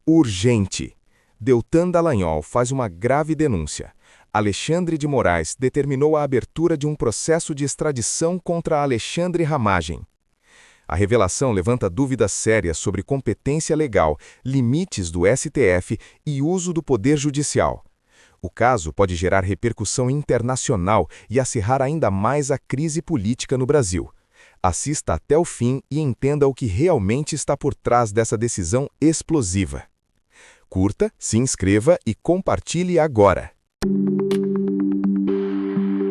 Urgente. Deltan Dallagnol faz uma grave denúncia. Alexandre de Moraes determinou a abertura de um processo de extradição contra Alexandre Ramagem. A revelação levanta dúvidas sérias sobre competência legal, limites do STF e uso do poder judicial. O caso pode gerar repercussão internacional e acirrar ainda mais a crise política no Brasil. Assista até o fim e entenda o que realmente está por trás dessa decisão explosiva. Curta, se inscreva e compartilhe agora.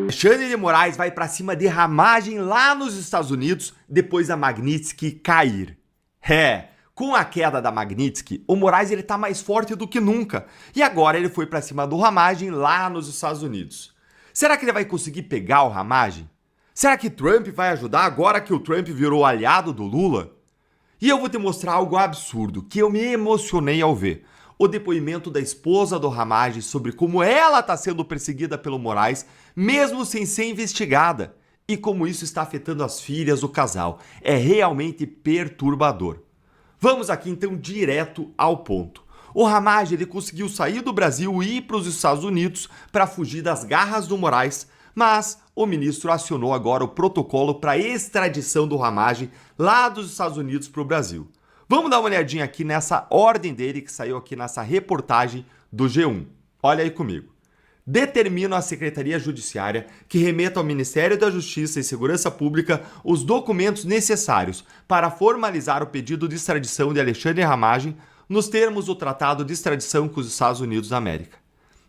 Alexandre de Moraes vai para cima de Ramagem lá nos Estados Unidos depois da Magnitsky cair. Com a queda da Magnitsky, o Moraes tá mais forte do que nunca. E agora ele foi para cima do Ramagem lá nos Estados Unidos. Será que ele vai conseguir pegar o Ramagem? Será que Trump vai ajudar agora que o Trump virou aliado do Lula? E eu vou te mostrar algo absurdo, que eu me emocionei ao ver. O depoimento da esposa do Ramagem sobre como ela está sendo perseguida pelo Moraes, mesmo sem ser investigada. E como isso está afetando as filhas do casal. É realmente perturbador. Vamos aqui então direto ao ponto. O Ramagem conseguiu sair do Brasil e ir para os Estados Unidos para fugir das garras do Moraes, mas o ministro acionou agora o protocolo para extradição do Ramagem lá dos Estados Unidos para o Brasil. Vamos dar uma olhadinha aqui nessa ordem dele que saiu aqui nessa reportagem do G1. Olha aí comigo. Determina a Secretaria Judiciária que remeta ao Ministério da Justiça e Segurança Pública os documentos necessários para formalizar o pedido de extradição de Alexandre Ramagem nos termos do Tratado de Extradição com os Estados Unidos da América.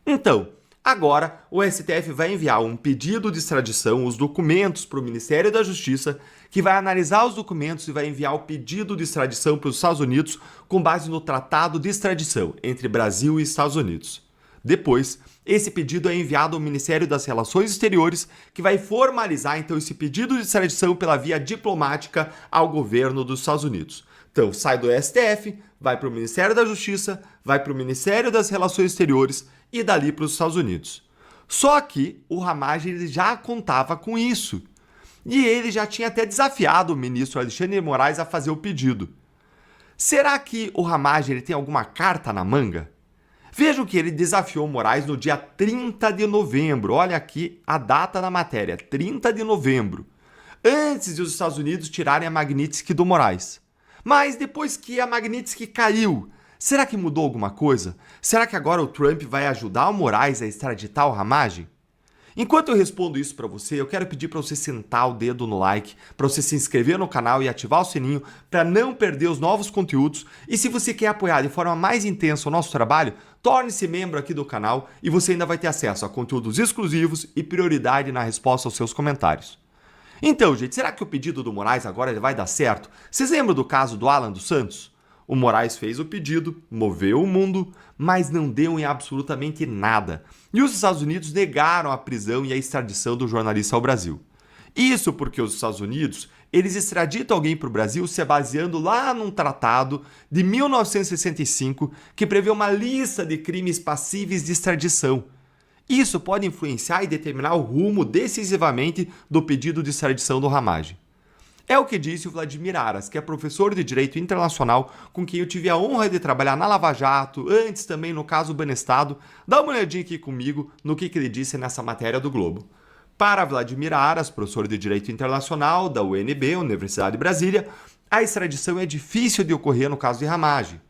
Então, agora o STF vai enviar um pedido de extradição, os documentos para o Ministério da Justiça, que vai analisar os documentos e vai enviar o pedido de extradição para os Estados Unidos com base no Tratado de Extradição entre Brasil e Estados Unidos. Depois, esse pedido é enviado ao Ministério das Relações Exteriores, que vai formalizar então esse pedido de extradição pela via diplomática ao governo dos Estados Unidos. Então, sai do STF, vai para o Ministério da Justiça, vai para o Ministério das Relações Exteriores e dali para os Estados Unidos. Só que o Ramagem já contava com isso. E ele já tinha até desafiado o ministro Alexandre de Moraes a fazer o pedido. Será que o Ramagem tem alguma carta na manga? Vejam que ele desafiou Moraes no dia 30 de novembro. Olha aqui a data da matéria, 30 de novembro. Antes de os Estados Unidos tirarem a Magnitsky do Moraes. Mas depois que a Magnitsky caiu, será que mudou alguma coisa? Será que agora o Trump vai ajudar o Moraes a extraditar o Ramagem? Enquanto eu respondo isso para você, eu quero pedir para você sentar o dedo no like, para você se inscrever no canal e ativar o sininho para não perder os novos conteúdos. E se você quer apoiar de forma mais intensa o nosso trabalho, torne-se membro aqui do canal e você ainda vai ter acesso a conteúdos exclusivos e prioridade na resposta aos seus comentários. Então, gente, será que o pedido do Moraes agora ele vai dar certo? Vocês lembram do caso do Alan dos Santos? O Moraes fez o pedido, moveu o mundo, mas não deu em absolutamente nada. E os Estados Unidos negaram a prisão e a extradição do jornalista ao Brasil. Isso porque os Estados Unidos, eles extraditam alguém para o Brasil se baseando lá num tratado de 1965 que prevê uma lista de crimes passíveis de extradição. Isso pode influenciar e determinar o rumo decisivamente do pedido de extradição do Ramagem. É o que disse o Vladimir Aras, que é professor de Direito Internacional, com quem eu tive a honra de trabalhar na Lava Jato, antes também no caso Banestado. Dá uma olhadinha aqui comigo no que ele disse nessa matéria do Globo. Para Vladimir Aras, professor de Direito Internacional da UNB, Universidade de Brasília, a extradição é difícil de ocorrer no caso de Ramagem.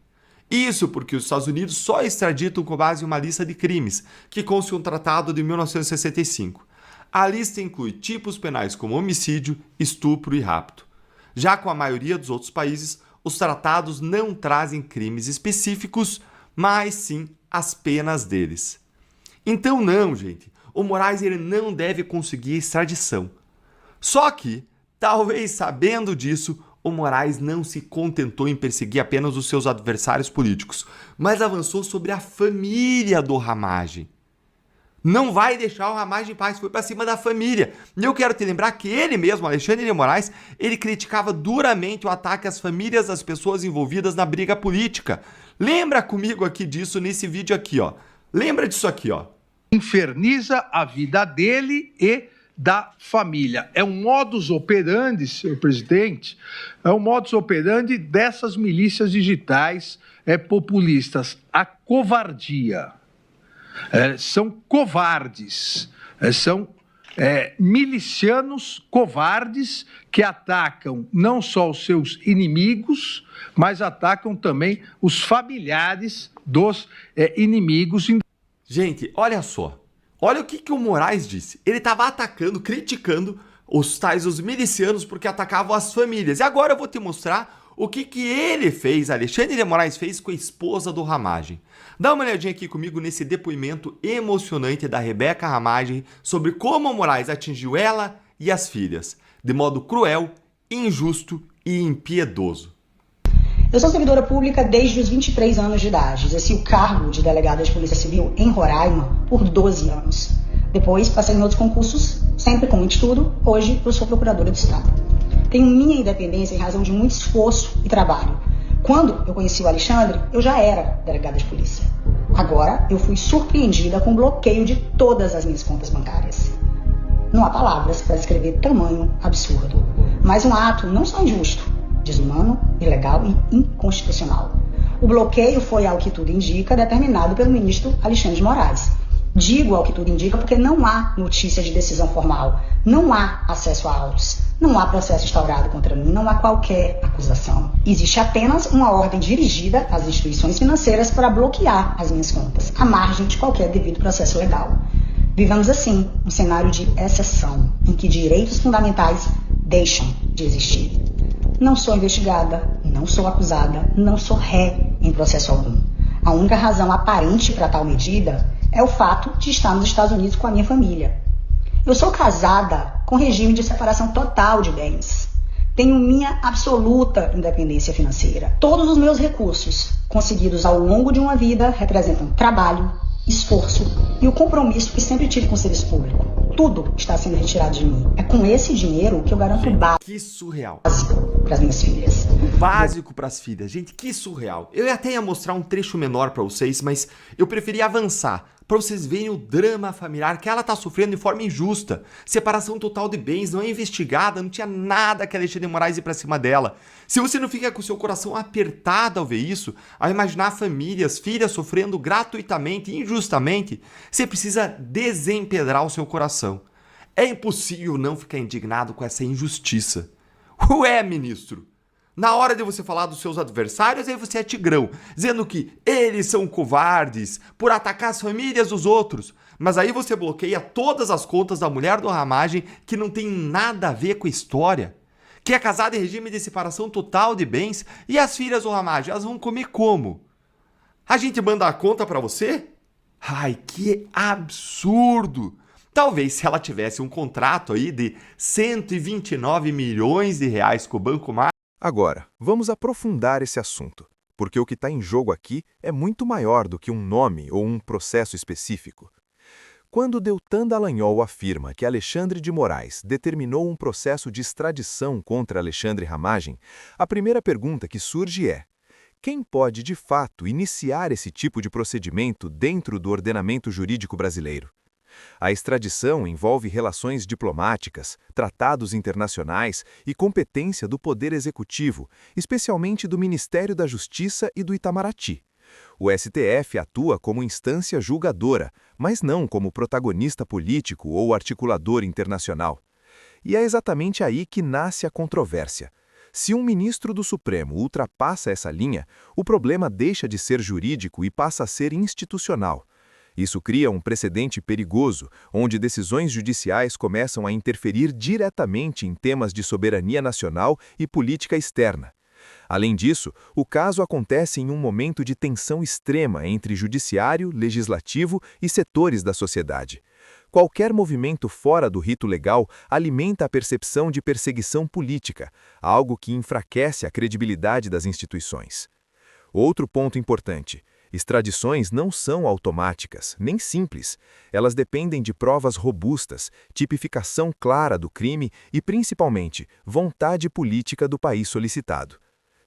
Isso porque os Estados Unidos só extraditam com base em uma lista de crimes, que consta em um tratado de 1965. A lista inclui tipos penais como homicídio, estupro e rapto. Já com a maioria dos outros países, os tratados não trazem crimes específicos, mas sim as penas deles. Então não, gente, o Moraes ele não deve conseguir extradição. Só que, talvez sabendo disso, o Moraes não se contentou em perseguir apenas os seus adversários políticos, mas avançou sobre a família do Ramagem. Não vai deixar o Ramagem em paz, foi para cima da família. E eu quero te lembrar que ele mesmo, Alexandre de Moraes, ele criticava duramente o ataque às famílias das pessoas envolvidas na briga política. Lembra comigo aqui disso nesse vídeo aqui, ó. Lembra disso aqui, ó. Inferniza a vida dele e da família. É um modus operandi, senhor presidente, é um modus operandi dessas milícias digitais populistas. A covardia. São covardes, são milicianos covardes que atacam não só os seus inimigos, mas atacam também os familiares dos inimigos. Gente, olha só. Olha o que o Moraes disse. Ele estava atacando, criticando os milicianos porque atacavam as famílias. E agora eu vou te mostrar o que ele fez, Alexandre de Moraes fez com a esposa do Ramagem. Dá uma olhadinha aqui comigo nesse depoimento emocionante da Rebeca Ramagem sobre como o Moraes atingiu ela e as filhas, de modo cruel, injusto e impiedoso. Eu sou servidora pública desde os 23 anos de idade. Exerci o cargo de delegada de Polícia Civil em Roraima por 12 anos. Depois passei em outros concursos, sempre com muito estudo. Hoje eu sou procuradora do Estado. Tenho minha independência em razão de muito esforço e trabalho. Quando eu conheci o Alexandre, eu já era delegada de polícia. Agora eu fui surpreendida com o bloqueio de todas as minhas contas bancárias. Não há palavras para descrever tamanho absurdo. Mas um ato não só injusto, desumano, ilegal e inconstitucional. O bloqueio foi, ao que tudo indica, determinado pelo ministro Alexandre de Moraes. Digo ao que tudo indica porque não há notícia de decisão formal, não há acesso a autos, não há processo instaurado contra mim, não há qualquer acusação. Existe apenas uma ordem dirigida às instituições financeiras para bloquear as minhas contas, à margem de qualquer devido processo legal. Vivemos assim um cenário de exceção, em que direitos fundamentais deixam de existir. Não sou investigada, não sou acusada, não sou ré em processo algum. A única razão aparente para tal medida é o fato de estar nos Estados Unidos com a minha família. Eu sou casada com regime de separação total de bens. Tenho minha absoluta independência financeira. Todos os meus recursos conseguidos ao longo de uma vida representam trabalho, esforço e o compromisso que sempre tive com o serviço público. Tudo está sendo retirado de mim. É com esse dinheiro que eu garanto o básico. Que surreal. Para as minhas filhas. O básico para as filhas. Gente, que surreal. Eu até ia mostrar um trecho menor para vocês, mas eu preferi avançar para vocês verem o drama familiar que ela está sofrendo de forma injusta. Separação total de bens, não é investigada, não tinha nada que Alexandre de Moraes ir para cima dela. Se você não fica com o seu coração apertado ao ver isso, ao imaginar famílias, filhas sofrendo gratuitamente, injustamente, você precisa desempedrar o seu coração. É impossível não ficar indignado com essa injustiça. Ué, ministro? Na hora de você falar dos seus adversários, aí você é tigrão, dizendo que eles são covardes por atacar as famílias dos outros. Mas aí você bloqueia todas as contas da mulher do Ramagem que não tem nada a ver com a história. Que é casada em regime de separação total de bens e as filhas do Ramagem, elas vão comer como? A gente manda a conta pra você? Ai, que absurdo! Talvez se ela tivesse um contrato aí de 129 milhões de reais com o Banco Mar. Agora, vamos aprofundar esse assunto, porque o que está em jogo aqui é muito maior do que um nome ou um processo específico. Quando Deltan Dallagnol afirma que Alexandre de Moraes determinou um processo de extradição contra Alexandre Ramagem, a primeira pergunta que surge é: quem pode, de fato, iniciar esse tipo de procedimento dentro do ordenamento jurídico brasileiro? A extradição envolve relações diplomáticas, tratados internacionais e competência do Poder Executivo, especialmente do Ministério da Justiça e do Itamaraty. O STF atua como instância julgadora, mas não como protagonista político ou articulador internacional. E é exatamente aí que nasce a controvérsia. Se um ministro do Supremo ultrapassa essa linha, o problema deixa de ser jurídico e passa a ser institucional. Isso cria um precedente perigoso, onde decisões judiciais começam a interferir diretamente em temas de soberania nacional e política externa. Além disso, o caso acontece em um momento de tensão extrema entre judiciário, legislativo e setores da sociedade. Qualquer movimento fora do rito legal alimenta a percepção de perseguição política, algo que enfraquece a credibilidade das instituições. Outro ponto importante: extradições não são automáticas, nem simples. Elas dependem de provas robustas, tipificação clara do crime e, principalmente, vontade política do país solicitado.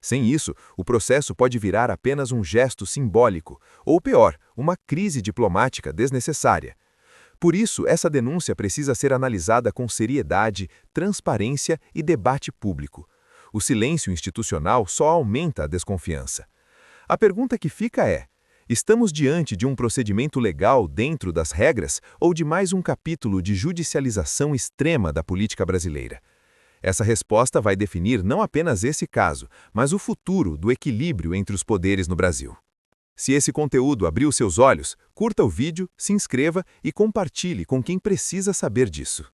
Sem isso, o processo pode virar apenas um gesto simbólico, ou pior, uma crise diplomática desnecessária. Por isso, essa denúncia precisa ser analisada com seriedade, transparência e debate público. O silêncio institucional só aumenta a desconfiança. A pergunta que fica é: estamos diante de um procedimento legal dentro das regras ou de mais um capítulo de judicialização extrema da política brasileira? Essa resposta vai definir não apenas esse caso, mas o futuro do equilíbrio entre os poderes no Brasil. Se esse conteúdo abriu seus olhos, curta o vídeo, se inscreva e compartilhe com quem precisa saber disso.